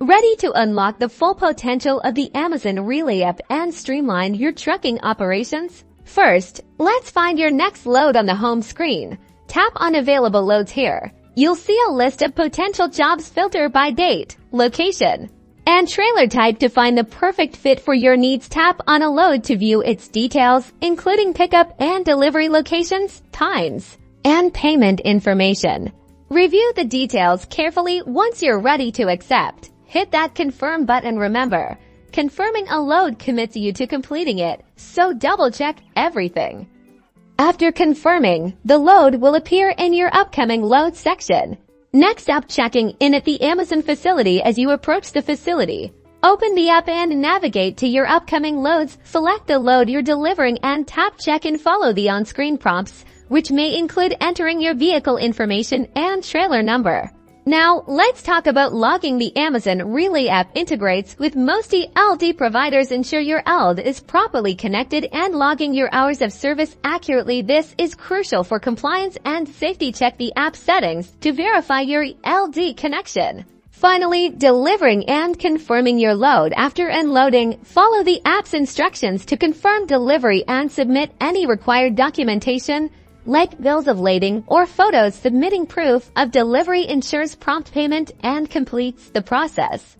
Ready to unlock the full potential of the Amazon Relay app and streamline your trucking operations? First, let's find your next load on the home screen. Tap on Available Loads here. You'll see a list of potential jobs filtered by date, location, and trailer type. To find the perfect fit for your needs, tap on a load to view its details, including pickup and delivery locations, times, and payment information. Review the details carefully. Once you're ready to accept, hit that confirm button. Remember, confirming a load commits you to completing it, so double-check everything. After confirming, the load will appear in your upcoming load section. Next up, checking in at the Amazon facility. As you approach the facility, open the app and navigate to your upcoming loads. Select the load you're delivering and tap check and follow the on-screen prompts, which may include entering your vehicle information and trailer number. Now, let's talk about logging. The Amazon Relay app integrates with most ELD providers. Ensure your ELD is properly connected and logging your hours of service accurately. This is crucial for compliance and safety. Check the app settings to verify your ELD connection. Finally, delivering and confirming your load. After unloading, follow the app's instructions to confirm delivery and submit any required documentation, like bills of lading or photos. Submitting proof of delivery ensures prompt payment and completes the process.